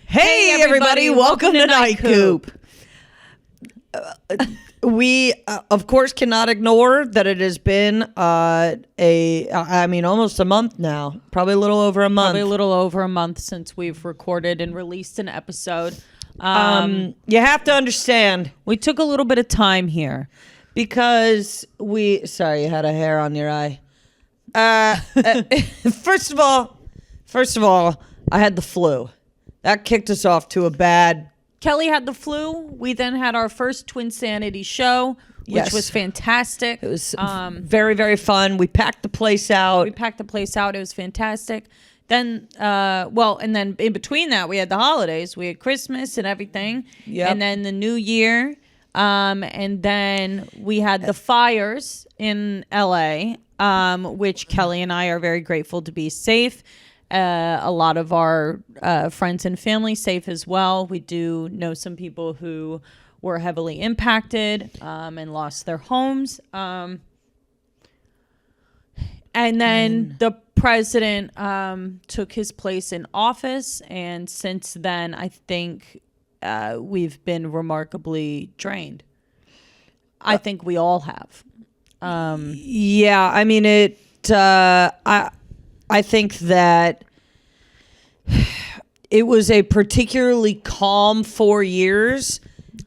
Hey everybody, welcome to NIGHTCOOP. We, of course, cannot ignore that it has been almost a month now. Probably a little over a month. Probably a little over a month since we've recorded and released an episode. You have to understand. We took a little bit of time here. Because sorry, you had a hair on your eye. First of all, I had the flu. That kicked us off to a bad... Kelly had the flu. We then had our first Twinsanity show, which was fantastic. It was very, very fun. We packed the place out. It was fantastic. Then, and then in between that, we had the holidays. We had Christmas and everything. Yep. And then the New Year. And then we had the fires in LA, which Kelly and I are very grateful to be safe. A lot of our friends and family safe as well. We do know some people who were heavily impacted and lost their homes. And then the president took his place in office. And since then, I think we've been remarkably drained. I think we all have. Yeah, I mean, I think that it was a particularly calm 4 years,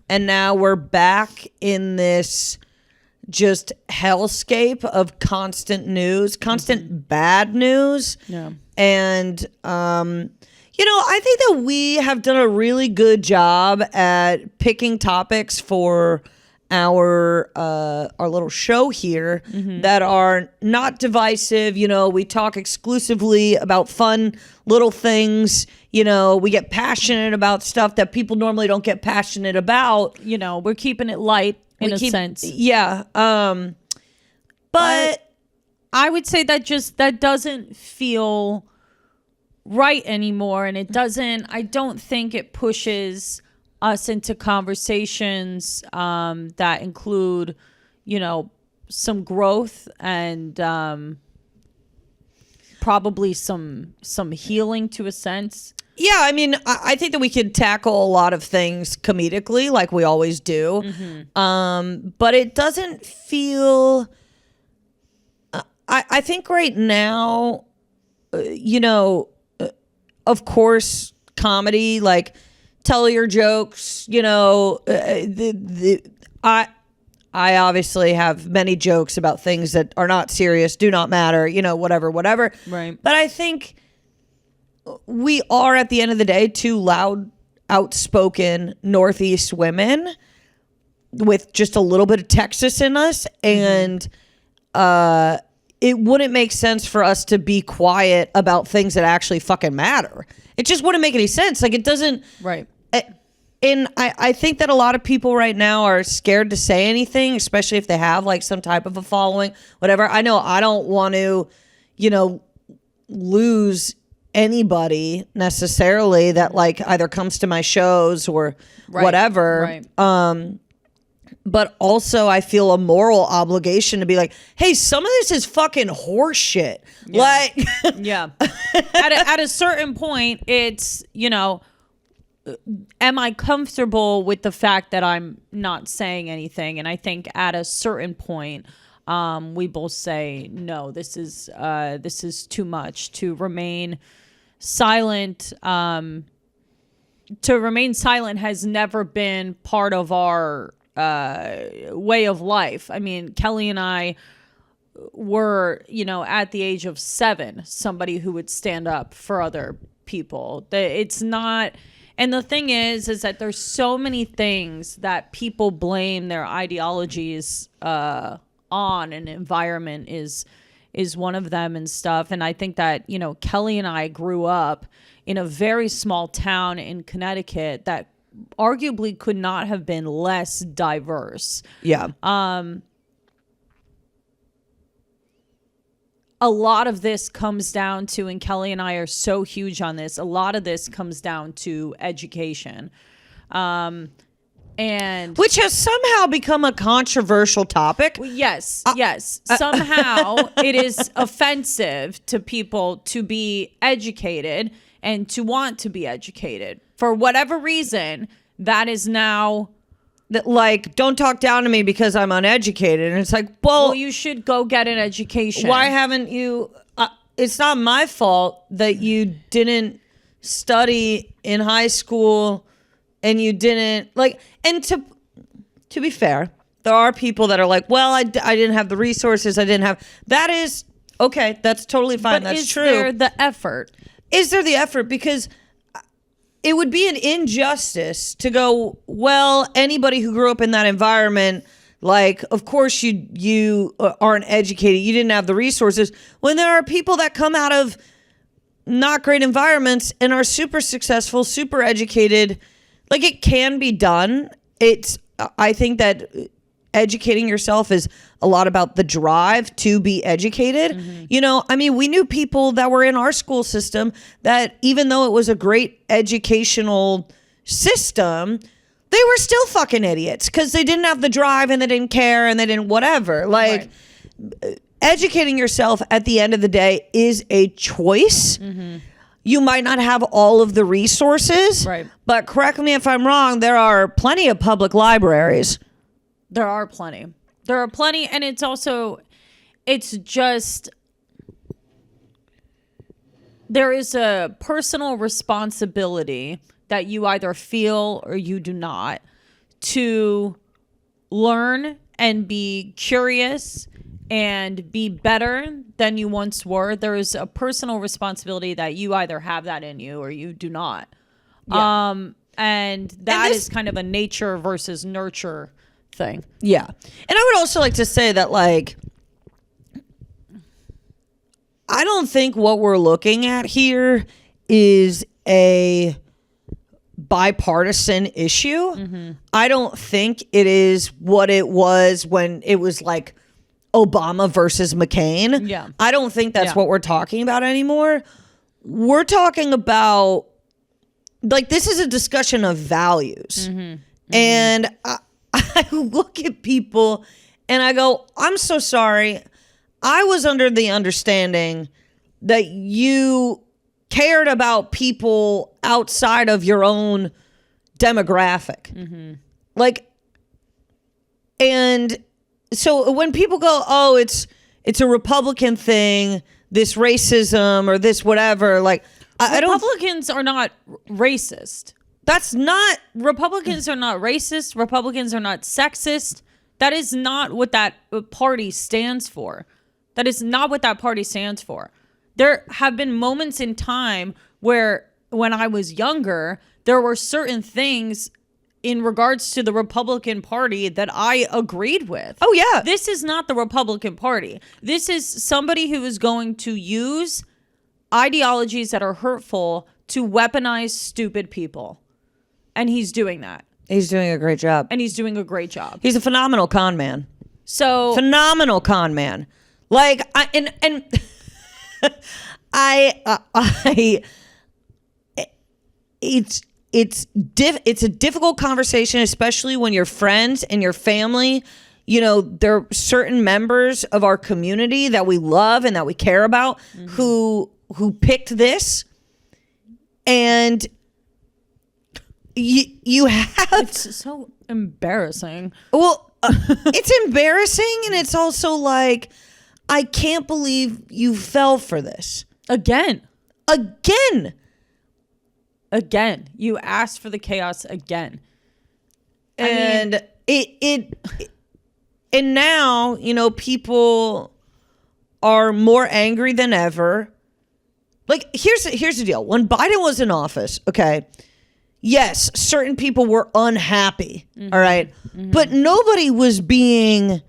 and now we're back in this just hellscape of constant news, constant bad news. Yeah. And, I think that we have done a really good job at picking topics for our little show here that are not divisive. We talk exclusively about fun little things. We get passionate about stuff that people normally don't get passionate about. We're keeping it light in a sense. Yeah. But I would say that doesn't feel right anymore. And I don't think it pushes us into conversations that include, some growth and probably some healing to a sense. Yeah, I mean, I think that we could tackle a lot of things comedically, like we always do. But it doesn't feel. I think right now, of course, comedy, like. Tell your jokes, I obviously have many jokes about things that are not serious, do not matter, whatever. Right. But I think we are, at the end of the day, two loud, outspoken Northeast women with just a little bit of Texas in us. And it wouldn't make sense for us to be quiet about things that actually fucking matter. It just wouldn't make any sense. Like, it doesn't. Right. And I think that a lot of people right now are scared to say anything, especially if they have like some type of a following, whatever. I know I don't want to, lose anybody necessarily that like either comes to my shows or whatever. Right. But also I feel a moral obligation to be like, hey, some of this is fucking horse shit. Yeah. Like, yeah. At a certain point, it's, am I comfortable with the fact that I'm not saying anything? And I think at a certain point, we both say, no, this is too much. To remain silent, has never been part of our way of life. I mean, Kelly and I were, at the age of 7, somebody who would stand up for other people. It's not, and the thing is that there's so many things that people blame their ideologies on, and environment is one of them and stuff. And I think that, Kelly and I grew up in a very small town in Connecticut that arguably could not have been less diverse. Yeah. A lot of this comes down to, and Kelly and I are so huge on this, a lot of this comes down to education. And which has somehow become a controversial topic. Yes. Somehow it is offensive to people to be educated and to want to be educated. For whatever reason, that is now... That, like, don't talk down to me because I'm uneducated. And it's like, well, you should go get an education. Why haven't you? It's not my fault that you didn't study in high school and you didn't, like, and to be fair, there are people that are like, well, I didn't have the resources. I didn't have, that is, okay, that's totally fine. But That's true. Is there the effort? Is there the effort? Because it would be an injustice to go, well, anybody who grew up in that environment, like, of course you aren't educated. You didn't have the resources. When there are people that come out of not great environments and are super successful, super educated, like, it can be done. I think that educating yourself is a lot about the drive to be educated. Mm-hmm. You know, I mean, we knew people that were in our school system that even though it was a great educational system, they were still fucking idiots because they didn't have the drive and they didn't care and they didn't whatever. Like, educating yourself at the end of the day is a choice. Mm-hmm. You might not have all of the resources, right? But correct me if I'm wrong, there are plenty of public libraries. There are plenty. And it's just, there is a personal responsibility that you either feel or you do not to learn and be curious and be better than you once were. There is a personal responsibility that you either have that in you or you do not. Yeah. And that is kind of a nature versus nurture thing. Yeah. And I would also like to say that, like, I don't think what we're looking at here is a bipartisan issue. Mm-hmm. I don't think it is what it was when it was like Obama versus McCain. Yeah. I don't think that's what we're talking about anymore. We're talking about, like, this is a discussion of values. Mm-hmm. Mm-hmm. And I look at people and I go, I'm so sorry. I was under the understanding that you cared about people outside of your own demographic. Mm-hmm. Like, and so when people go, oh, it's a Republican thing, this racism or this whatever, like, Republicans are not racist. That's not... Republicans are not racist. Republicans are not sexist. That is not what that party stands for. That is not what that party stands for. There have been moments in time where, when I was younger, there were certain things in regards to the Republican Party that I agreed with. Oh, yeah. This is not the Republican Party. This is somebody who is going to use ideologies that are hurtful to weaponize stupid people. And he's doing that. He's doing a great job. And he's doing a great job. He's a phenomenal con man. So phenomenal con man. Like, it's a difficult conversation, especially when your friends and your family, you know, there are certain members of our community that we love and that we care about, mm-hmm. who picked this, and you have... It's so embarrassing. Well, it's embarrassing, and it's also like, I can't believe you fell for this. Again. You asked for the chaos again. And and now, you know, people are more angry than ever. Like, here's the deal. When Biden was in office, okay, yes, certain people were unhappy, mm-hmm. all right? Mm-hmm. But nobody was being...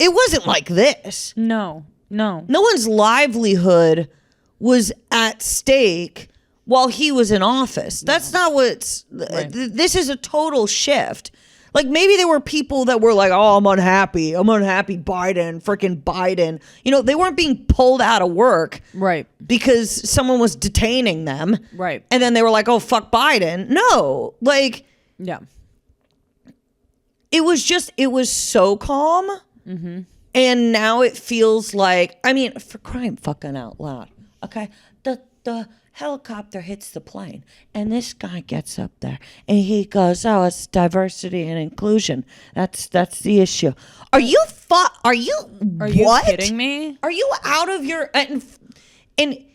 It wasn't like this. No. No one's livelihood was at stake while he was in office. That's not what's... Right. This is a total shift. Like, maybe there were people that were like, oh, I'm unhappy, Biden, freaking Biden. You know, they weren't being pulled out of work. Right. Because someone was detaining them. Right. And then they were like, oh, fuck Biden. No. Like... Yeah. It was so calm. Mm-hmm. And now it feels like, I mean, for crying fucking out loud, okay? The helicopter hits the plane, and this guy gets up there, and he goes, "Oh, it's diversity and inclusion. That's the issue." Are you Are you what? Kidding me? Are you out of your and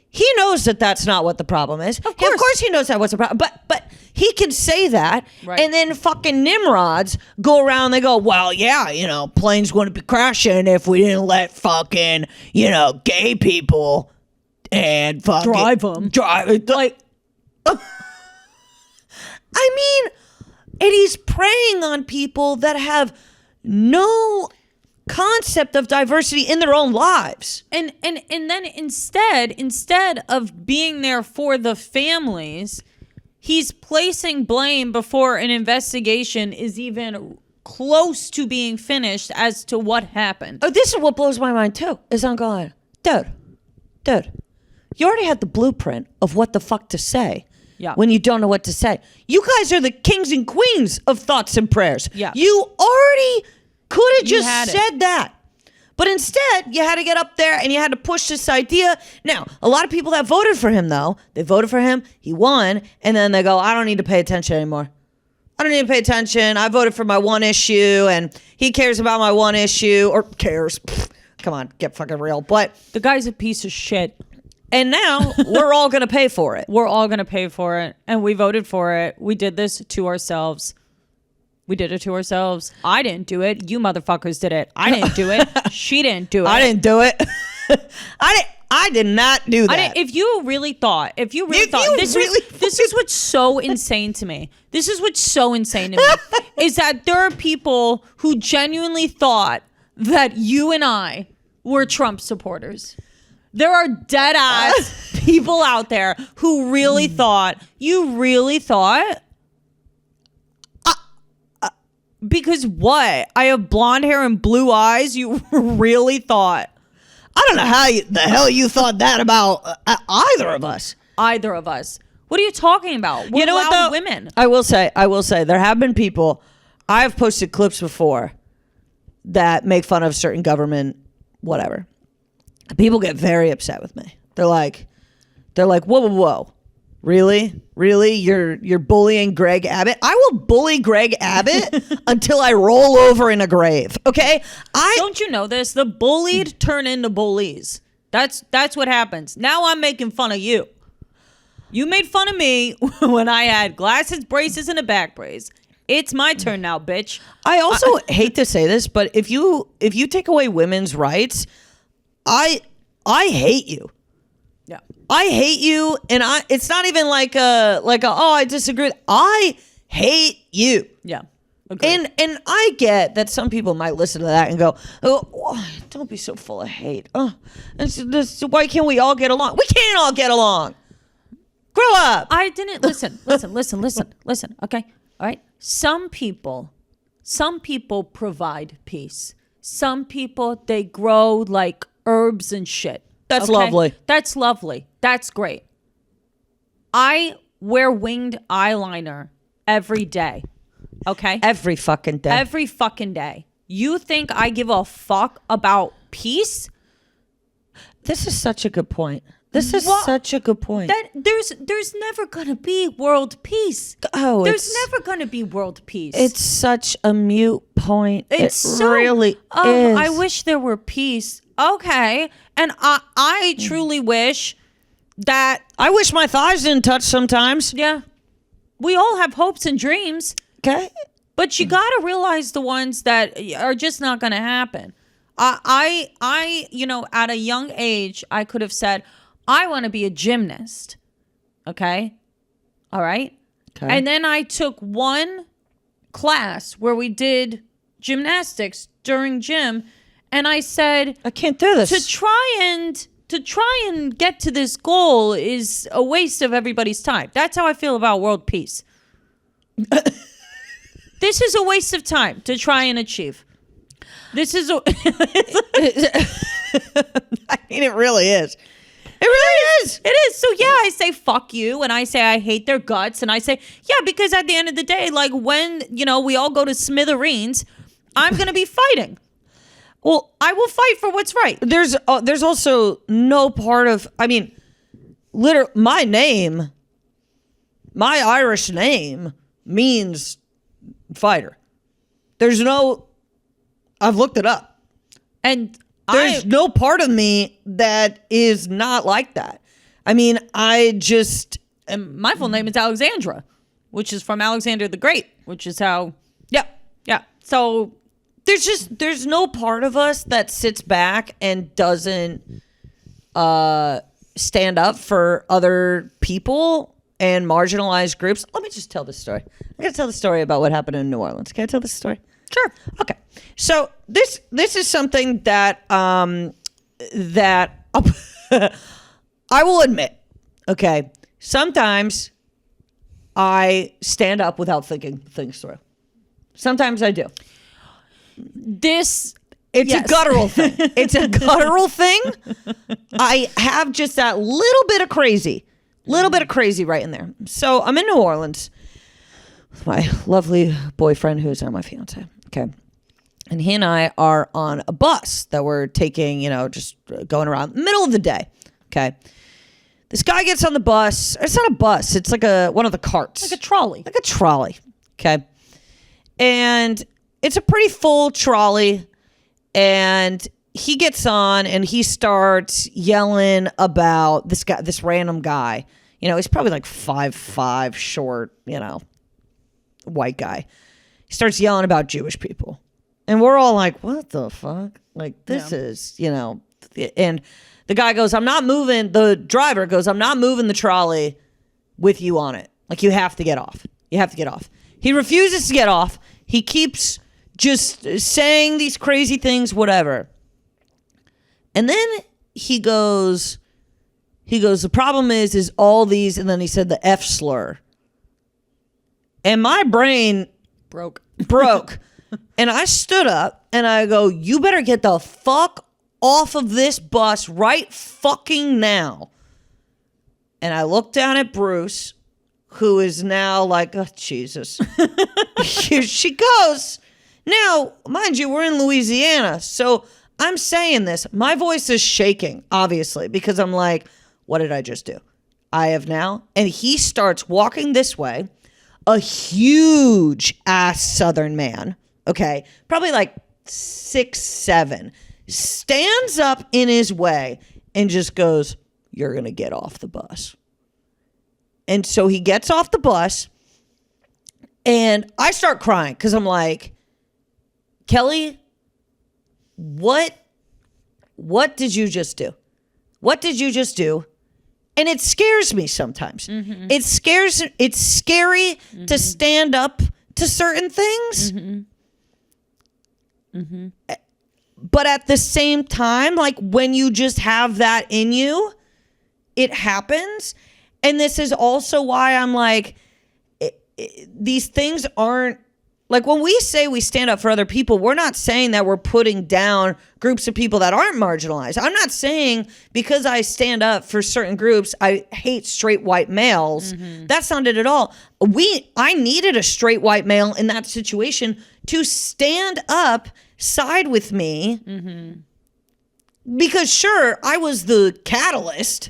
he knows that that's not what the problem is. Of course he knows that what's the problem. But he can say that, right. And then fucking nimrods go around. They go, well, yeah, planes wouldn't be crashing if we didn't let fucking gay people and fucking drive like. I mean, and he's preying on people that have no concept of diversity in their own lives. And then instead of being there for the families, he's placing blame before an investigation is even close to being finished as to what happened. Oh, this is what blows my mind too. Is I'm going, dude, you already had the blueprint of what the fuck to say. Yeah. When you don't know what to say. You guys are the kings and queens of thoughts and prayers. Yeah. You already could have just said it. that. But instead, you had to get up there and you had to push this idea. Now, a lot of people that voted for him, though, they voted for him, he won, and then they go, I don't need to pay attention anymore. I don't need to pay attention. I voted for my one issue, and he cares about my one issue, or cares. Pfft, come on, get fucking real. But the guy's a piece of shit. And now we're all going to pay for it. We're all going to pay for it, and we voted for it. We did this to ourselves. We did it to ourselves. I didn't do it. You motherfuckers did it. I didn't do it. She didn't do it. I didn't do it. I did not do that. If you really thought, this is what's so insane to me. This is what's so insane to me is that there are people who genuinely thought that you and I were Trump supporters. There are dead ass people out there who really thought, because what? I have blonde hair and blue eyes. You really thought? I don't know how the hell you thought that about either of us. Either of us. What are you talking about? We're loud women. I will say, there have been people. I have posted clips before that make fun of certain government, whatever. People get very upset with me. They're like, whoa. Really? You're bullying Greg Abbott? I will bully Greg Abbott until I roll over in a grave. Okay? Don't you know this? The bullied turn into bullies. That's what happens. Now I'm making fun of you. You made fun of me when I had glasses, braces, and a back brace. It's my turn now, bitch. I also hate to say this, but if you take away women's rights, I hate you. Yeah. I hate you, and it's not even like a I disagree. I hate you. Yeah. Agreed. And I get that some people might listen to that and go, oh, don't be so full of hate. Oh, why can't we all get along? We can't all get along. Grow up. I didn't listen. Okay. All right. Some people provide peace. Some people, they grow like herbs and shit. That's lovely. That's lovely. That's great. I wear winged eyeliner every day. Okay? Every fucking day. Every fucking day. You think I give a fuck about peace? This is such a good point. Such a good point. That there's never gonna be world peace. Oh, there's never gonna be world peace. It's such a mute point. It really is. I wish there were peace. Okay, and I truly wish that. I wish my thighs didn't touch sometimes. Yeah, we all have hopes and dreams. Okay, but you gotta realize the ones that are just not gonna happen. I at a young age, I could have said, I want to be a gymnast. Okay. All right. Okay. And then I took one class where we did gymnastics during gym. And I said, I can't do this. To try and get to this goal is a waste of everybody's time. That's how I feel about world peace. This is a waste of time to try and achieve. This is I mean, it really is. It really is. It is. So yeah, I say fuck you, and I say I hate their guts, and I say yeah, because at the end of the day, like when we all go to smithereens, I'm gonna be fighting. Well, I will fight for what's right. There's also no part of. I mean, my name, my Irish name means fighter. There's no, I've looked it up. And There's no part of me that is not like that. I mean, and my full name is Alexandra, which is from Alexander the Great, which is how. Yeah. So There's no part of us that sits back and doesn't stand up for other people and marginalized groups. Let me just tell this story. I gotta tell the story about what happened in New Orleans. Can I tell this story? sure. Okay. So this is something that that I will admit. Okay. Sometimes I stand up without thinking things through. Sometimes I do. It's a guttural thing. It's a guttural thing. I have just that little bit of crazy right in there. So I'm in New Orleans with my lovely boyfriend, who's now my fiance. Okay. And he and I are on a bus that we're taking, just going around middle of the day. Okay. This guy gets on the bus. It's not a bus. It's like one of the carts. like a trolley. Like a trolley. Okay. And it's a pretty full trolley. And he gets on and he starts yelling about this random guy. He's probably like 5'5", short, white guy. He starts yelling about Jewish people. And we're all like, what the fuck? Like, this is, and the guy goes, the driver goes, I'm not moving the trolley with you on it. Like, you have to get off. You have to get off. He refuses to get off. He keeps just saying these crazy things, whatever. And then he goes, the problem is all these, and then he said the F slur. And my brain broke. And I stood up and I go, you better get the fuck off of this bus right fucking now. And I looked down at Bruce, who is now like, oh, Jesus. Here she goes. Now, mind you, we're in Louisiana. So I'm saying this. My voice is shaking, obviously, because I'm like, what did I just do? I have now. And he starts walking this way. A huge ass Southern man. Okay. Probably like 6'7", stands up in his way and just goes, you're going to get off the bus. And so he gets off the bus and I start crying because I'm like, Kelly, what did you just do? What did you just do? And it scares me sometimes. Mm-hmm. It's scary to stand up to certain things. Mm-hmm. But at the same time, like when you just have that in you, it happens. And this is also why I'm like, these things aren't, like when we say we stand up for other people, we're not saying that we're putting down groups of people that aren't marginalized. I'm not saying because I stand up for certain groups, I hate straight white males. Mm-hmm. That's not it at all. I needed a straight white male in that situation to stand up, side with me. Mm-hmm. Because sure, I was the catalyst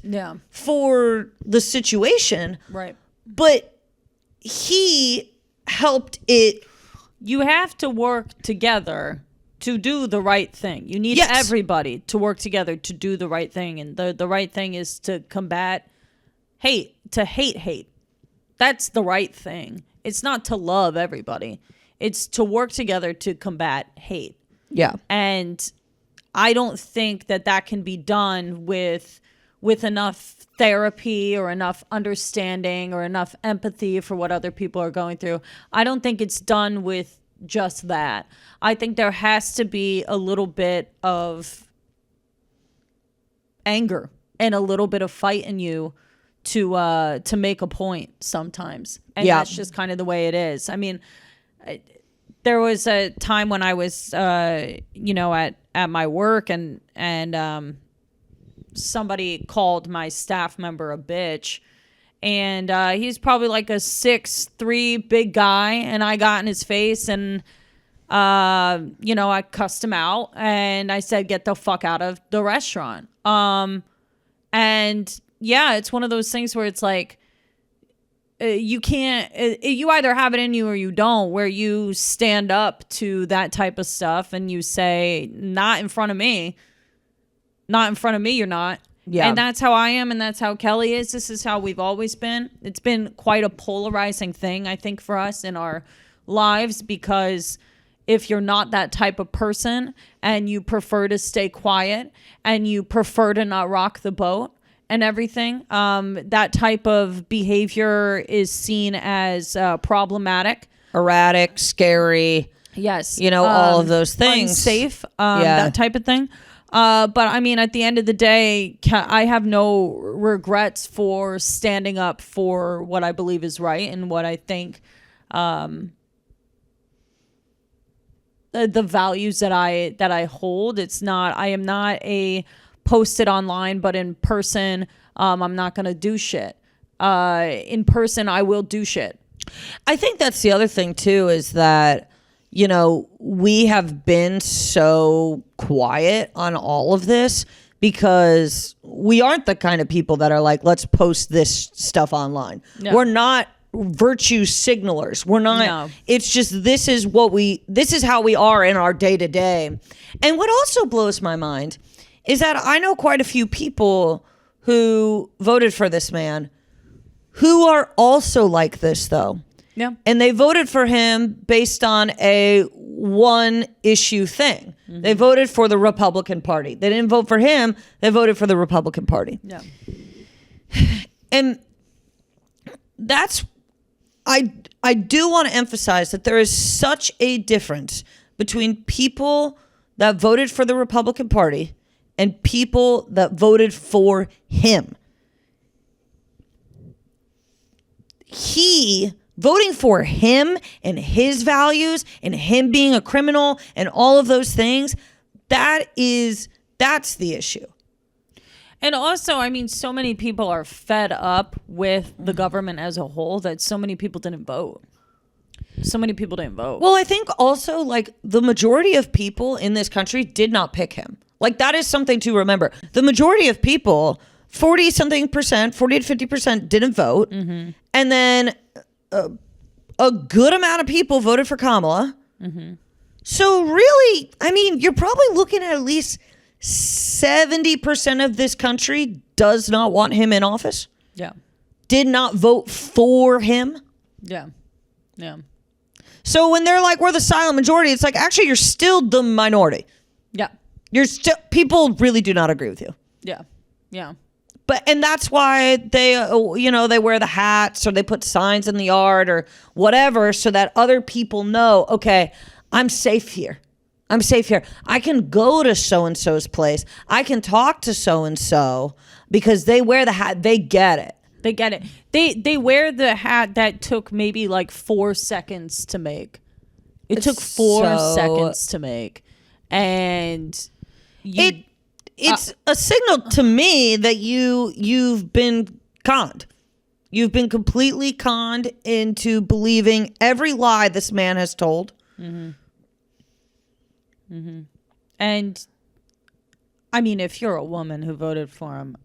for the situation. Right. But he helped it. You have to work together to do the right thing. You need everybody to work together to do the right thing. And the right thing is to combat hate, to hate. That's the right thing. It's not to love everybody. It's to work together to combat hate. Yeah. And I don't think that can be done with enough therapy or enough understanding or enough empathy for what other people are going through. I don't think it's done with just that. I think there has to be a little bit of anger and a little bit of fight in you to make a point sometimes. And that's just kind of the way it is. I mean, there was a time when I was, at my work and somebody called my staff member a bitch, and he's probably like a 6'3" big guy, and I got in his face and I cussed him out and I said, get the fuck out of the restaurant. And yeah, it's one of those things where it's like, you can't, you either have it in you or you don't, where you stand up to that type of stuff and you say, not in front of me, you're not. Yeah. And that's how I am, and that's how Kelly is. This is how we've always been. It's been quite a polarizing thing, I think, for us in our lives, because if you're not that type of person and you prefer to stay quiet and you prefer to not rock the boat and everything, that type of behavior is seen as problematic, erratic, scary. Yes. All of those things. Unsafe, that type of thing. But I mean, at the end of the day, I have no regrets for standing up for what I believe is right and what I think, the values that I hold. I am not a posted online, but in person, I'm not going to do shit. In person, I will do shit. I think that's the other thing too, is that, we have been so quiet on all of this because we aren't the kind of people that are like, let's post this stuff online. No. We're not virtue signalers. We're not. No. It's just, this is how we are in our day to day. And what also blows my mind is that I know quite a few people who voted for this man who are also like this, though. Yeah. And they voted for him based on a one issue thing. Mm-hmm. They voted for the Republican Party. They didn't vote for him. They voted for the Republican Party. Yeah. And that's, I do want to emphasize that there is such a difference between people that voted for the Republican Party and people that voted for him. Voting for him and his values and him being a criminal and all of those things, that's the issue. And also, I mean, so many people are fed up with the government as a whole that so many people didn't vote. Well, I think also, like, the majority of people in this country did not pick him. Like, that is something to remember. The majority of people, 40 to 50% didn't vote. Mm-hmm. And then a good amount of people voted for Kamala. Mm-hmm. So really, I mean, you're probably looking at least 70% of this country does not want him in office. Yeah. Did not vote for him. Yeah. Yeah. So when they're like, we're the silent majority, it's like, actually, you're still the minority. Yeah. People really do not agree with you. Yeah. Yeah. And that's why they, they wear the hats or they put signs in the yard or whatever so that other people know, okay, I'm safe here. I can go to so-and-so's place. I can talk to so-and-so because they wear the hat. They get it. They wear the hat that took maybe like 4 seconds to make. It took 4 seconds to make. And it's a signal to me that you've been conned. You've been completely conned into believing every lie this man has told. Mm-hmm. Mm-hmm. And I mean, if you're a woman who voted for him,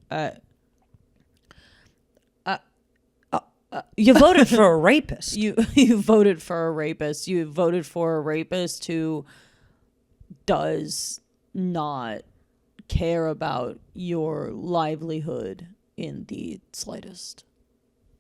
you voted for a rapist. You voted for a rapist. You voted for a rapist who does not care about your livelihood in the slightest.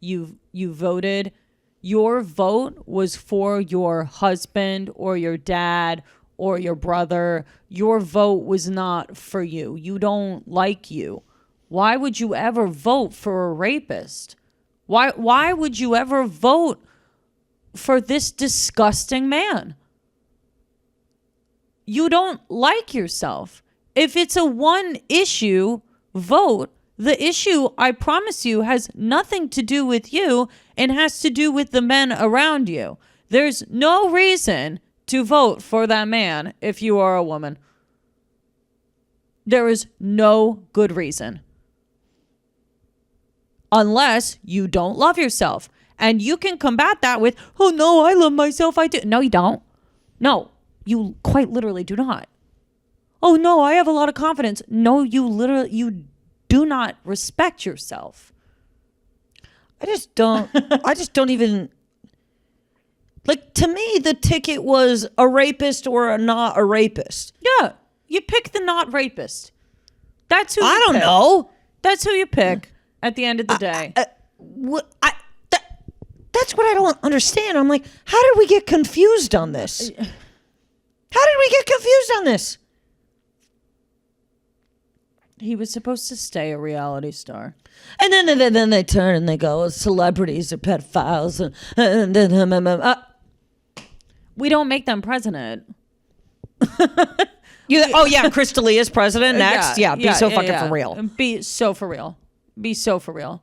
You voted. Your vote was for your husband or your dad or your brother. Your vote was not for you. You don't like you. Why would you ever vote for a rapist? Why would you ever vote for this disgusting man? You don't like yourself. If it's a one issue vote, the issue, I promise you, has nothing to do with you and has to do with the men around you. There's no reason to vote for that man if you are a woman. There is no good reason. Unless you don't love yourself. And you can combat that with, oh no, I love myself, I do. No, you don't. No, you quite literally do not. Oh no, I have a lot of confidence. No, you do not respect yourself. I just don't even, like, to me, the ticket was a rapist or a not a rapist. Yeah. You pick the not rapist. That's who you I don't pick. know. That's who you pick at the end of the day. That's what I don't understand. I'm like, how did we get confused on this? How did we get confused on this? He was supposed to stay a reality star. And then they turn and they go, celebrities are pedophiles. And then, We don't make them president. oh, yeah, Chris D'Elia is president next? Yeah, be so fucking for real. Be so for real. Be so for real.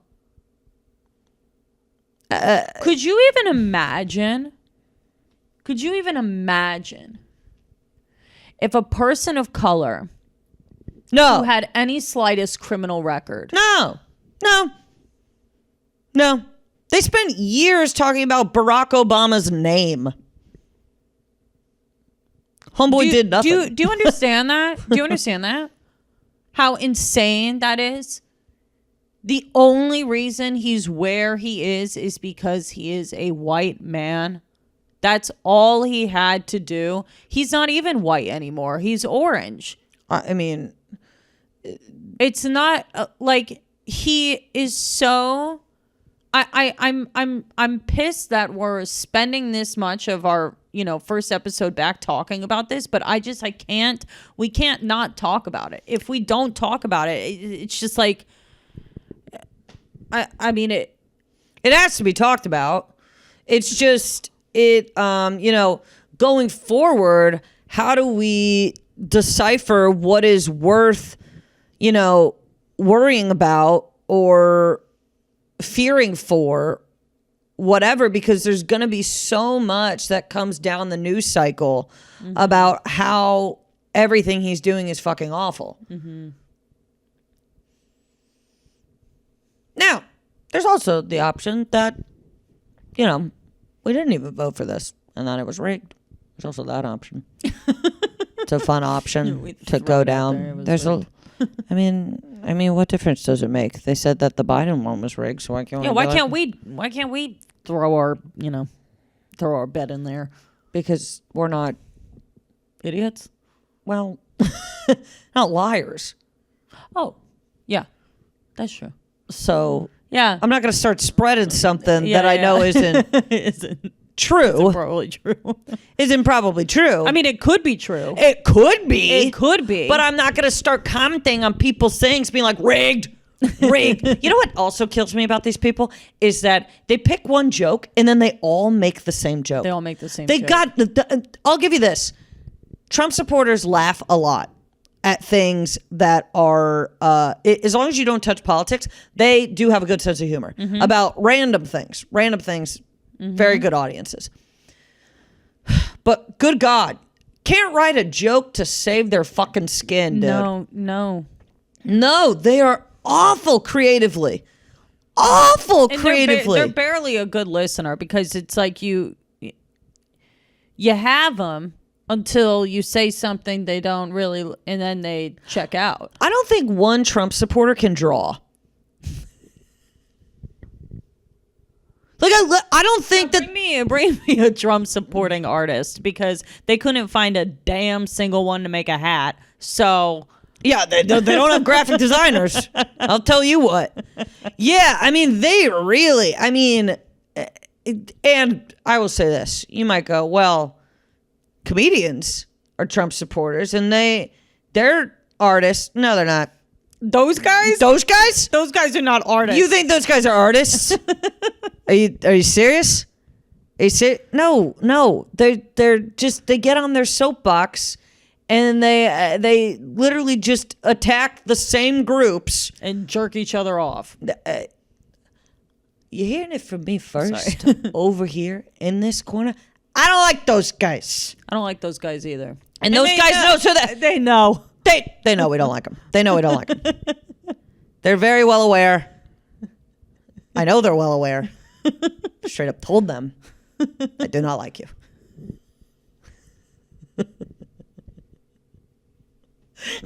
Could you even imagine? Could you even imagine if a person of color who had any slightest criminal record? No. They spent years talking about Barack Obama's name. Homeboy did nothing. Do you understand that? Do you understand that? How insane that is? The only reason he's where he is because he is a white man. That's all he had to do. He's not even white anymore. He's orange. I mean, it's not like he is so. I'm pissed that we're spending this much of our first episode back talking about this, but we can't not talk about it. If we don't talk about it, it's just like. I mean, it has to be talked about. It's just, going forward, how do we decipher what is worth, worrying about or fearing for, whatever, because there's going to be so much that comes down the news cycle about how everything he's doing is fucking awful. Mm-hmm. Now, there's also the option that, we didn't even vote for this and that it was rigged. There's also that option. It's a fun option to go down. There's rigged. I mean, what difference does it make? They said that the Biden one was rigged, so why can't we? Yeah, why can't we throw our bet in there? Because we're not idiots. Well, not liars. Oh, yeah, that's true. So yeah, I'm not going to start spreading something that I know isn't true. Isn't probably true. Isn't probably true. I mean, it could be true. It could be. It could be. But I'm not going to start commenting on people's things, being like rigged. You know what also kills me about these people is that they pick one joke and then they all make the same joke. They all make the same. joke. I'll give you this. Trump supporters laugh a lot at things that are, as long as you don't touch politics, they do have a good sense of humor about random things, very good audiences. But good God, can't write a joke to save their fucking skin, dude. No, they are awful creatively. They're barely a good listener because it's like you have them until you say something they don't really, and then they check out. I don't think one Trump supporter can draw. Like, I don't think that... Bring me a Trump supporting artist because they couldn't find a damn single one to make a hat. So... Yeah, they don't have graphic designers. I'll tell you what. Yeah, I mean, and I will say this. You might go, well... comedians are Trump supporters and they're artists. No, they're not. Those guys? Those guys? Those guys are not artists. You think those guys are artists? Are you serious? No. They're just, they get on their soapbox and they literally just attack the same groups and jerk each other off. You're hearing it from me first. Over here in this corner. I don't like those guys. I don't like those guys either. And those guys know, so that they know. They know we don't like them. They know we don't like them. They're very well aware. I know they're well aware. Straight up told them, I do not like you.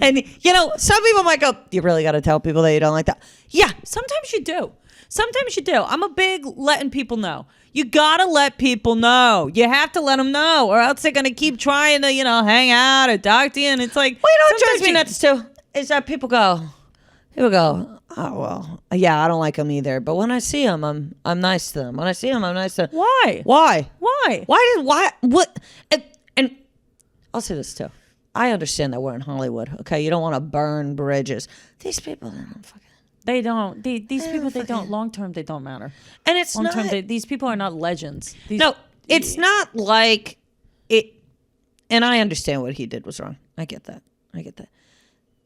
And, you know, some people might go, you really got to tell people that you don't like that. Yeah. Sometimes you do. Sometimes you do. I'm a big letting people know. You gotta let people know. You have to let them know, or else they're gonna keep trying to, hang out or talk to you. And it's like, well, you know what drives me nuts too is that people go, oh well, yeah, I don't like them either. But when I see them, I'm nice to them. When I see them, I'm nice to them. Why? What? And I'll say this too. I understand that we're in Hollywood. Okay, you don't want to burn bridges. These people, they don't fucking. They don't. These people, they don't. Long term, they don't matter. And it's long term. not. These people are not legends. No, it's not like it. And I understand what he did was wrong. I get that.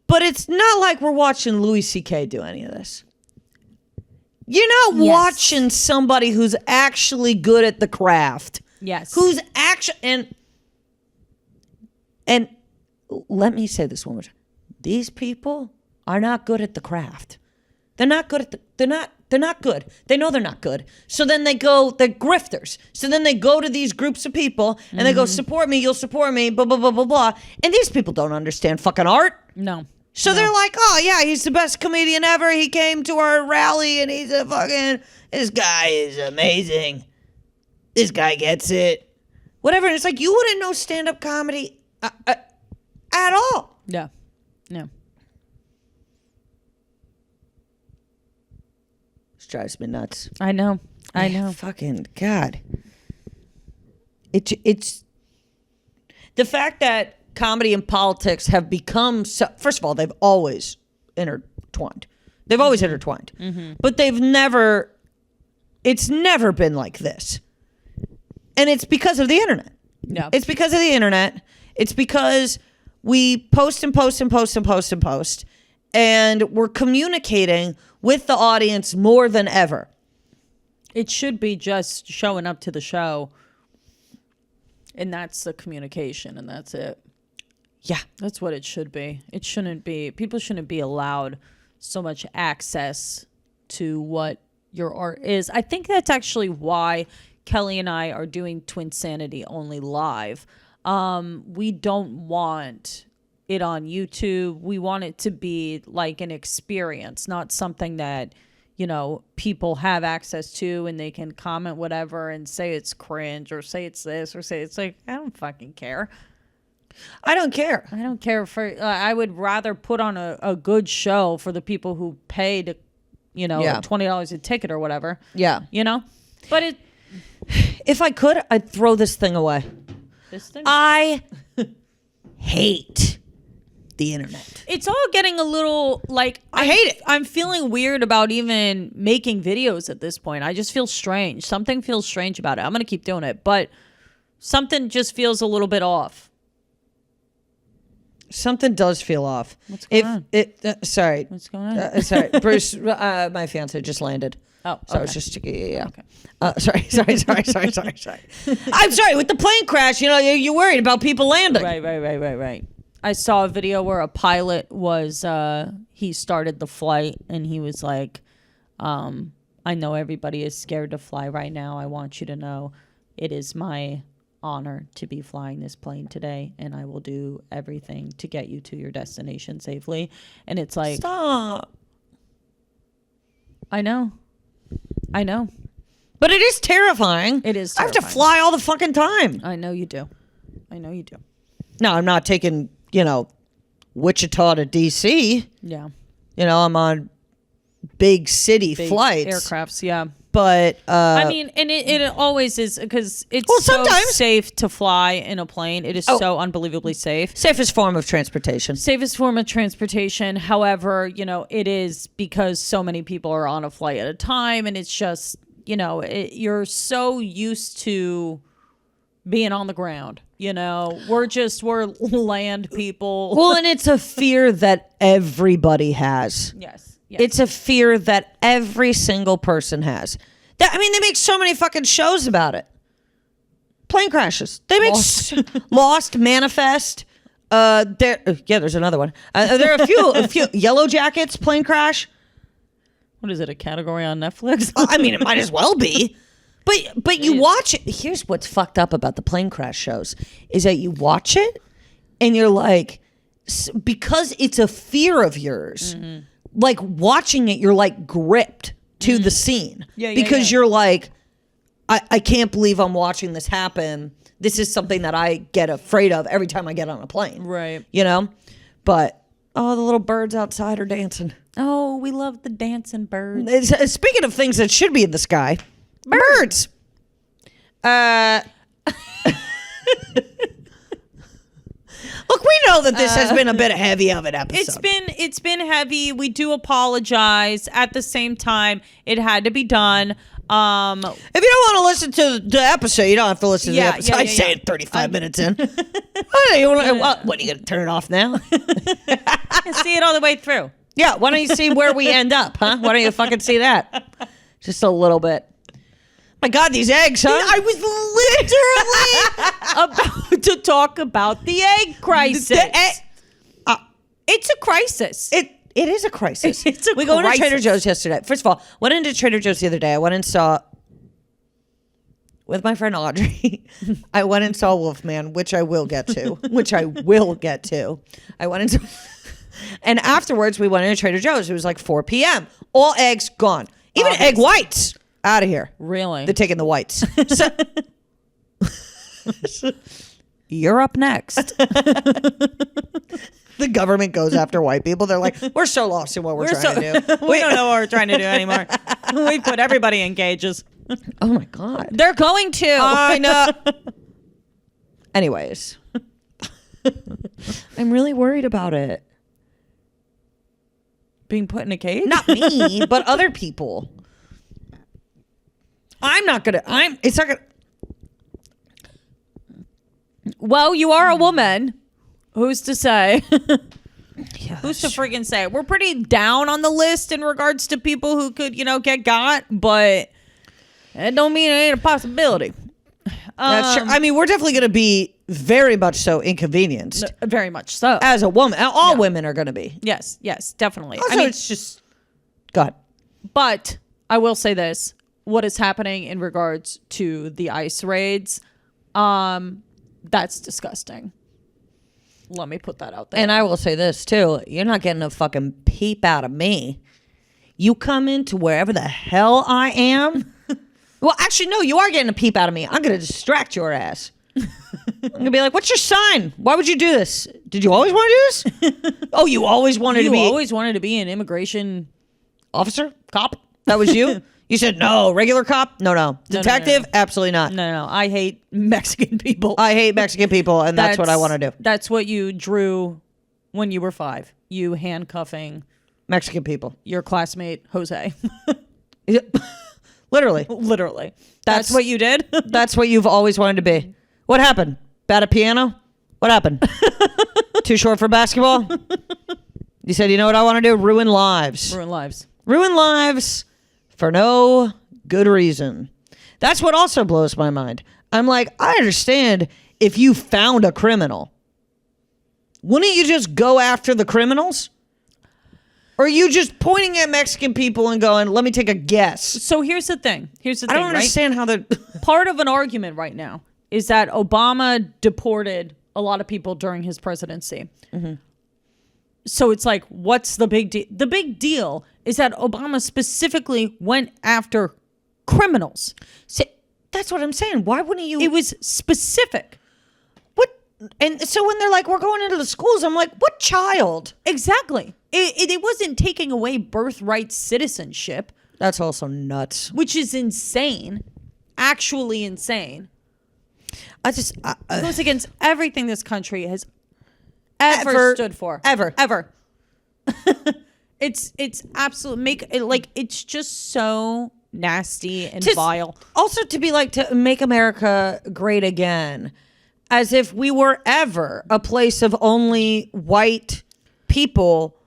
But it's not like we're watching Louis C.K. do any of this. You're not watching somebody who's actually good at the craft. Yes. Who's actually and let me say this one more time. These people are not good at the craft. They're not good at they're not good. They know they're not good. So then they're grifters. So then they go to these groups of people and they go, support me, you'll support me, blah, blah, blah, blah, blah. And these people don't understand fucking art. No. So they're like, oh yeah, he's the best comedian ever. He came to our rally and this guy is amazing. This guy gets it. Whatever. And it's like, you wouldn't know stand-up comedy at all. Yeah. No. Drives me nuts. I know. Fucking God. It's the fact that comedy and politics have become so, first of all, they've always intertwined. Mm-hmm. But it's never been like this. And it's because of the internet. Yeah. It's because of the internet. It's because we post and post and post and post and post. And we're communicating with the audience more than ever. It should be just showing up to the show. And that's the communication, and that's it. Yeah. That's what it should be. It shouldn't be, people shouldn't be allowed so much access to what your art is. I think that's actually why Kelly and I are doing Twinsanity only live. We don't want it on YouTube. We want it to be like an experience, not something that, people have access to and they can comment whatever and say it's cringe or say it's this or say it's like, I don't fucking care. I don't care. I would rather put on a good show for the people who paid, $20 a ticket or whatever. Yeah. But if I could, I'd throw this thing away. This thing? I hate the internet. It's all getting a little like I hate it. I'm feeling weird about even making videos at this point. I just feel strange. Something feels strange about it. I'm gonna keep doing it, but something just feels a little bit off. Something does feel off. What's going on? Sorry. What's going on? Sorry, Bruce. My fiance just landed. Oh, so okay. it's just yeah. Okay. Sorry. I'm sorry. With the plane crash, you're worried about people landing. Right. I saw a video where a pilot was, he started the flight and he was like, I know everybody is scared to fly right now. I want you to know it is my honor to be flying this plane today, and I will do everything to get you to your destination safely. And it's like, stop. I know. But it is terrifying. It is terrifying. I have to terrifying. fly all the fucking time. I know you do. No, I'm not taking, Wichita to D.C. Yeah. I'm on big city flights. Aircrafts, yeah. But I mean, and it always is because it's so safe to fly in a plane. It is so unbelievably safe. Safest form of transportation. However, it is because so many people are on a flight at a time, and it's just, you're so used to being on the ground. We're land people. Well, and it's a fear that everybody has. Yes. It's a fear that every single person has. They make so many fucking shows about it. Plane crashes. They make Lost, Manifest. There's another one. There are a few Yellow Jackets plane crash. What is it? A category on Netflix? It might as well be. But you watch it. Here's what's fucked up about the plane crash shows is that you watch it and you're like, because it's a fear of yours, like watching it, you're like gripped to the scene because you're like, I can't believe I'm watching this happen. This is something that I get afraid of every time I get on a plane. Right. You know? But, the little birds outside are dancing. Oh, we love the dancing birds. Speaking of things that should be in the sky, birds. Look, we know that this has been a bit heavy of an episode. It's been heavy. We do apologize. At the same time, it had to be done. If you don't want to listen to the episode, you don't have to listen to the episode. I say it 35 minutes in. What are you going to turn it off now? See it all the way through. Yeah, why don't you see where we end up, huh? Why don't you fucking see that? Just a little bit. My God, these eggs, huh? I was literally about to talk about the egg crisis. It's a crisis. It is a crisis. It's a we go into crisis. Trader Joe's yesterday. First of all, went into Trader Joe's the other day. I went and saw, with my friend Audrey, I went and saw Wolfman, which I will get to. I went into, and afterwards we went into Trader Joe's. It was like 4 p.m. All eggs gone. Even egg whites. Out of here. Really? They're taking the whites. So, you're up next. The government goes after white people. They're like, we're so lost in what we're trying to do. We don't know what we're trying to do anymore. We put everybody in cages. Oh my God. They're going to. I know. Anyways. I'm really worried about it. Being put in a cage? Not me, but other people. It's not gonna. Well, you are a woman. Who's to say? Yeah, Who's to freaking say? We're pretty down on the list in regards to people who could, get got, but it don't mean it ain't a possibility. That's true. I mean, we're definitely going to be very much so inconvenienced. Very much so. As a woman. All women are going to be. Yes, definitely. Also, it's just... God. But I will say this. What is happening in regards to the ICE raids, that's disgusting. Let me put that out there. And I will say this, too. You're not getting a fucking peep out of me. You come into wherever the hell I am. Well, actually, no, you are getting a peep out of me. I'm going to distract your ass. I'm going to be like, what's your sign? Why would you do this? Did you always want to do this? Oh, you always wanted to be... You always wanted to be an immigration... Officer? Cop? That was you? You said no. Regular cop? No. Detective? No. Absolutely not. No. I hate Mexican people. I hate Mexican people, and that's what I want to do. That's what you drew when you were 5. You handcuffing Mexican people. your classmate, Jose. Literally. That's what you did? That's what you've always wanted to be. What happened? Bad at piano? What happened? Too short for basketball? You said, you know what I want to do? Ruin lives. Ruin lives for no good reason. That's what also blows my mind. I'm like, I understand if you found a criminal. Wouldn't you just go after the criminals? Or are you just pointing at Mexican people and going, let me take a guess? So here's the thing. I don't understand how they're... Part of an argument right now is that Obama deported a lot of people during his presidency. Mm-hmm. So it's like, what's the big deal? The big deal is that Obama specifically went after criminals. See, that's what I'm saying. Why wouldn't you? It was specific. What? And so when they're like, we're going into the schools, I'm like, what child? Exactly. It wasn't taking away birthright citizenship. That's also nuts. Which is insane. Actually insane. It goes against everything this country has ever stood for. Ever. It's absolute it's just so nasty and vile. Also to be like, to make America great again, as if we were ever a place of only white people.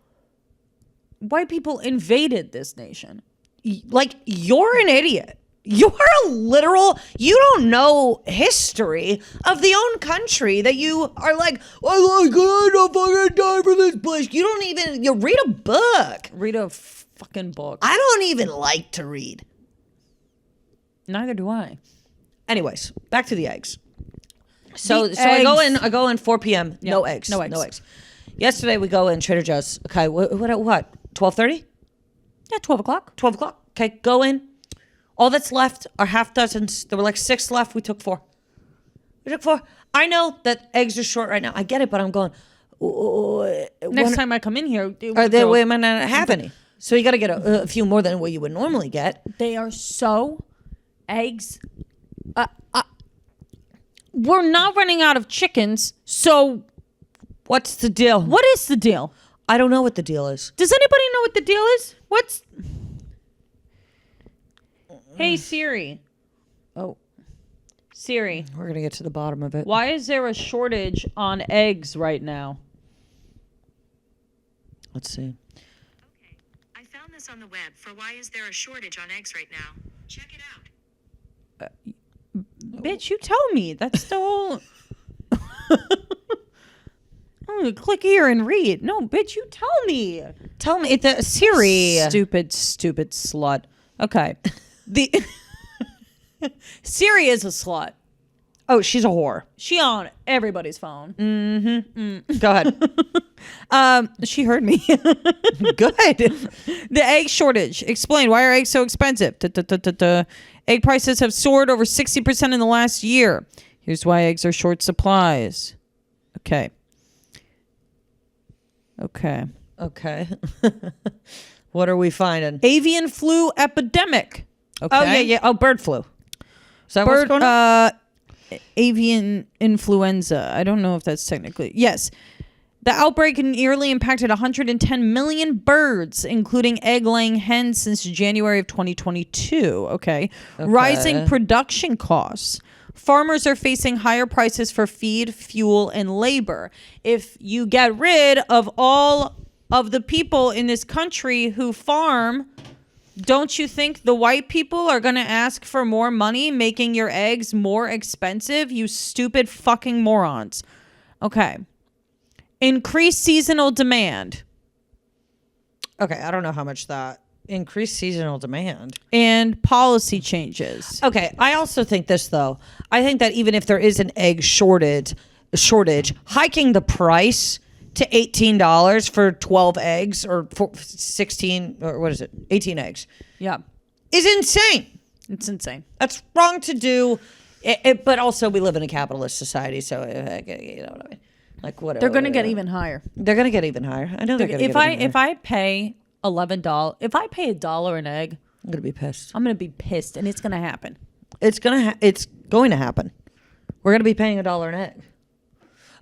White people invaded this nation. Like, you're an idiot. You're a literal, you don't know history of the own country that you are like, I don't fucking die for this place. You don't even, you read a book. Read a fucking book. I don't even like to read. Neither do I. Anyways, back to the eggs. So I go in 4 p.m. Yeah, No eggs. No eggs. Yesterday we go in Trader Joe's. Okay, what? 12:30? Yeah, 12 o'clock. 12 o'clock. Okay, go in. All that's left are half dozens. There were like 6 left. We took 4. I know that eggs are short right now. I get it, but I'm going. Next time I come in here, We might not have any. So you got to get a few more than what you would normally get. They are so eggs. We're not running out of chickens, so What's the deal? what is the deal? I don't know what the deal is. Does anybody know what the deal is? Hey Siri. Oh. Siri, We're going to get to the bottom of it. why is there a shortage on eggs right now? Let's see. Okay, I found this on the web for why is there a shortage on eggs right now. Check it out. Bitch, you tell me. That's the whole... I'm gonna click here and read. No, bitch, you tell me. Tell me, it's Siri. Stupid slut. Okay. The Siri is a slut. Oh, she's a whore. She on everybody's phone. Go ahead. She heard me. Good. The egg shortage. Explain, why are eggs so expensive? Egg prices have soared over 60% in the last year. Here's why eggs are short supplies. Okay. What are we finding? Avian flu epidemic. Okay. Oh, yeah. Oh, bird flu. Is that what's going on? Avian influenza. I don't know if that's technically. Yes. The outbreak nearly impacted 110 million birds, including egg-laying hens, since January of 2022. Okay. Rising production costs. Farmers are facing higher prices for feed, fuel, and labor. If you get rid of all of the people in this country who farm, don't you think the white people are going to ask for more money, making your eggs more expensive? You stupid fucking morons. Okay. Increased seasonal demand. Okay, I don't know how much that increased seasonal demand. And policy changes. Okay, I also think this, though. I think that even if there is an egg shortage, hiking the price to $18 for 12 eggs or 16, or what is it, 18 eggs, Yeah. is insane. It's insane. That's wrong to do. But also, we live in a capitalist society, so you know what I mean. Like, whatever. They're going to get even higher. They're going to get even higher. I know they're going to get even higher. If I pay $11, if I pay $1 an egg, I'm going to be pissed. I'm going to be pissed, and it's going to happen. It's going to happen. We're going to be paying $1 an egg.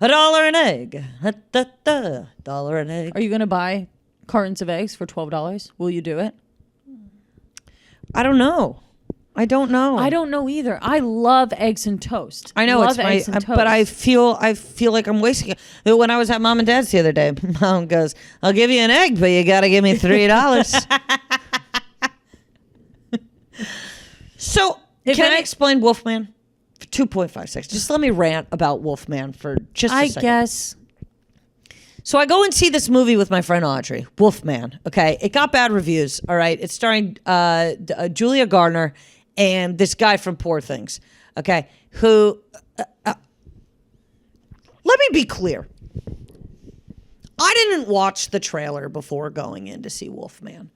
$1 an egg. $1 an egg. Are you going to buy cartons of eggs for $12? Will you do it? I don't know. I don't know. I don't know either. I love eggs and toast. I know love it's but I feel like I'm wasting it. When I was at Mom and Dad's the other day, Mom goes, "I'll give you an egg, but you got to give me $3." So can I explain Wolfman for 2.5 seconds? Just let me rant about Wolfman for just a second. I guess. So I go and see this movie with my friend Audrey, Wolfman. Okay, it got bad reviews. All right, it's starring Julia Garner and this guy from Poor Things. Okay, who? Let me be clear. I didn't watch the trailer before going in to see Wolfman.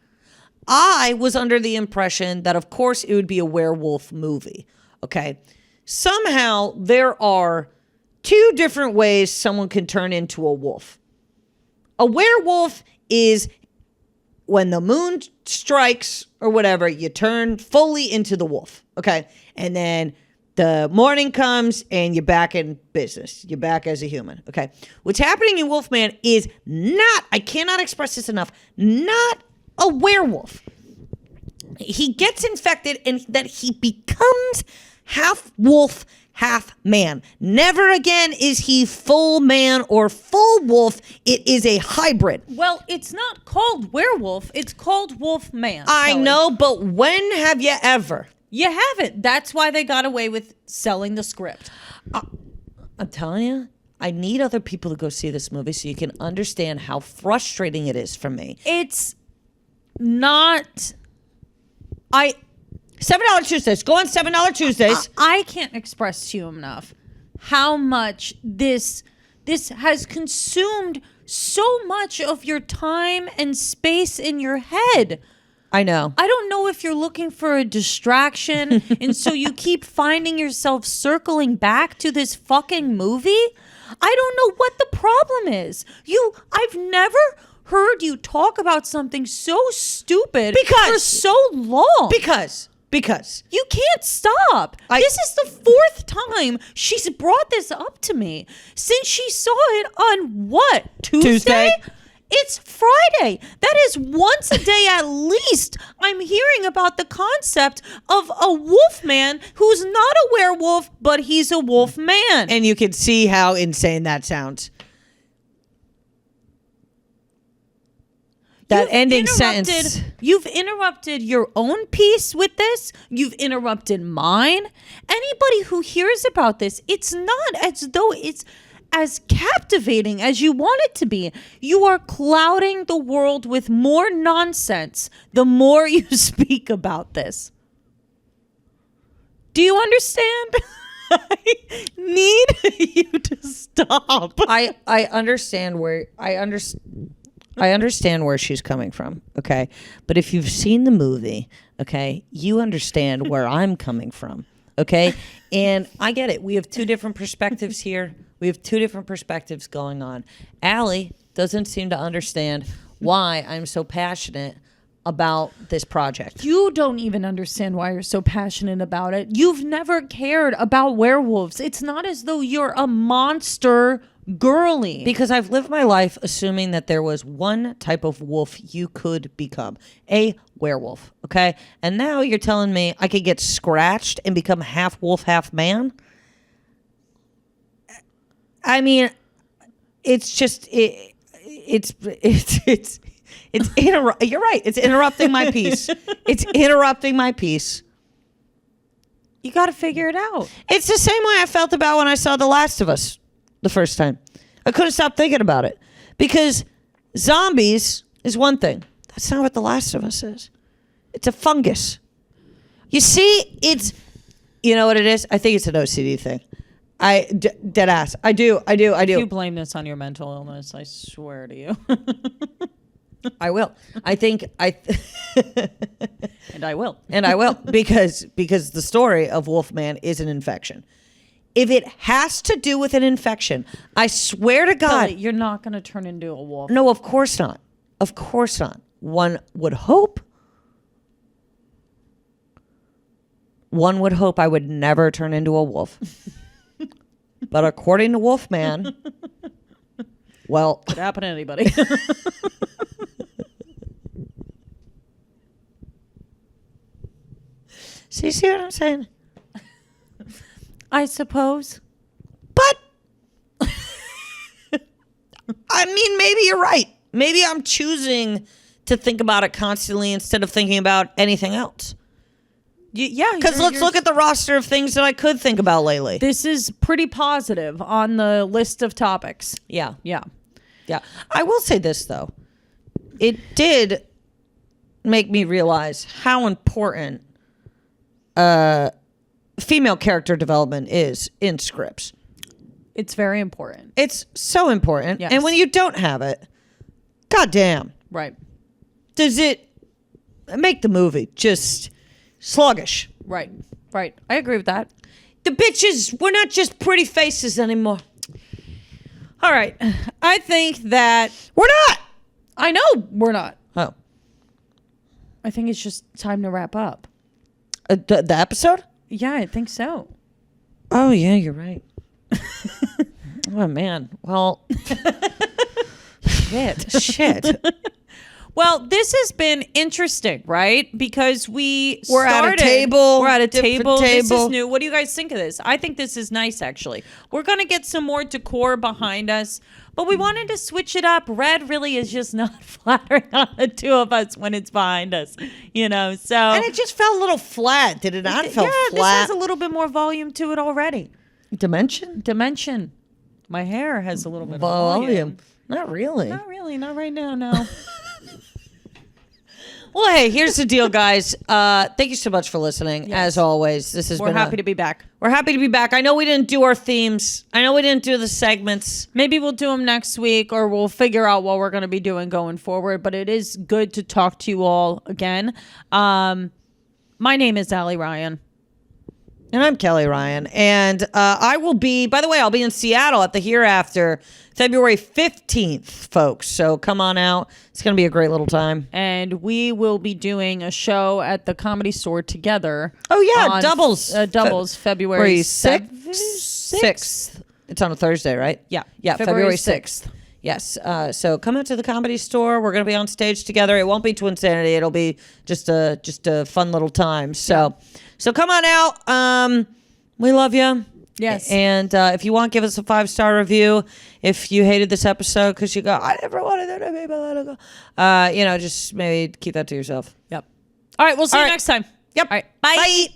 I was under the impression that, of course, it would be a werewolf movie. Okay, somehow there are 2 different ways someone can turn into a wolf. A werewolf is when the moon strikes or whatever, you turn fully into the wolf. Okay. And then the morning comes and you're back in business. You're back as a human. Okay. What's happening in Wolfman is not, I cannot express this enough, not a werewolf. He gets infected and that he becomes half wolf, half man. Never again is he full man or full wolf. It is a hybrid. Well, it's not called werewolf. It's called wolf man. I know, but when have you ever? You haven't. That's why they got away with selling the script. I'm telling you, I need other people to go see this movie so you can understand how frustrating it is for me. It's not... $7 Tuesdays. Go on $7 Tuesdays. I can't express to you enough how much this this has consumed so much of your time and space in your head. I know. I don't know if you're looking for a distraction and so you keep finding yourself circling back to this fucking movie. I don't know what the problem is. I've never heard you talk about something so stupid for so long. Because you can't stop. This is the fourth time she's brought this up to me since she saw it on what? Tuesday? It's Friday. That is once a day at least. I'm hearing about the concept of a wolf man who's not a werewolf, but he's a wolf man. And you can see how insane that sounds. That ending sentence. You've interrupted your own piece with this. You've interrupted mine. Anybody who hears about this, it's not as though it's as captivating as you want it to be. You are clouding the world with more nonsense the more you speak about this. Do you understand? I need you to stop. I understand where I understand where she's coming from, okay? But if you've seen the movie, okay, you understand where I'm coming from, okay? And I get it. We have two different perspectives here. We have two different perspectives going on. Allie doesn't seem to understand why I'm so passionate about this project. You don't even understand why you're so passionate about it. You've never cared about werewolves. It's not as though you're a monster girly. Because I've lived my life assuming that there was one type of wolf you could become, a werewolf, okay? And now you're telling me I could get scratched and become half wolf, half man? I mean, it's just you're right. It's interrupting my piece. It's interrupting my piece. You got to figure it out. It's the same way I felt about when I saw The Last of Us the first time. I couldn't stop thinking about it because zombies is one thing. That's not what The Last of Us is. It's a fungus. You see, you know what it is? I think it's an OCD thing. Dead ass. I do. If you blame this on your mental illness, I swear to you. I will. And I will. And I will because the story of Wolfman is an infection. If it has to do with an infection, I swear to God, Kelly, you're not going to turn into a wolf. No, of course not. Of course not. One would hope I would never turn into a wolf. But according to Wolfman, well, could happen to anybody. See what I'm saying? I suppose. But I mean, maybe you're right. Maybe I'm choosing to think about it constantly instead of thinking about anything else. Yeah, because let's look at the roster of things that I could think about lately. This is pretty positive on the list of topics. Yeah. Yeah. I will say this, though. It did make me realize how important female character development is in scripts. It's very important. It's so important. Yes. And when you don't have it, goddamn. Right. Does it make the movie just sluggish? Right. I agree with that. The bitches, we're not just pretty faces anymore. All right. I think that we're not. I know we're not. Oh. I think it's just time to wrap up. The episode? Yeah, I think so. Oh, yeah, you're right. Oh, man. Well, shit. Well, this has been interesting, right? Because we're at a table. We're at a table. This table. is new. What do you guys think of this? I think this is nice, actually. We're going to get some more decor behind us, but we wanted to switch it up. Red really is just not flattering on the two of us when it's behind us, so. And it just felt a little flat. Did it not? It felt flat. This has a little bit more volume to it already. Dimension. My hair has a little bit of volume. Not really. Not really. Not right now, no. Well, hey, here's the deal, guys. Thank you so much for listening. As always, this has We're been happy to be back. We're happy to be back. I know we didn't do our themes. I know we didn't do the segments. Maybe we'll do them next week, or we'll figure out what we're going to be doing going forward. But it is good to talk to you all again. My name is Allie Ryan. And I'm Kelly Ryan. And I will be, by the way, I'll be in Seattle at the Hereafter February 15th, folks. So come on out. It's going to be a great little time. And we will be doing a show at the Comedy Store together. Oh, yeah. on doubles February 6th. It's on a Thursday, right? Yeah. Yeah, February 6th. Yes. So come out to the Comedy Store. We're going to be on stage together. It won't be Twinsanity. It'll be just a fun little time. So come on out. We love you. Yes. And if you want, give us a 5-star review. If you hated this episode because you go, I never wanted there to be, but let it go. Just maybe keep that to yourself. Yep. All right. We'll see you next time. Yep. All right. Bye.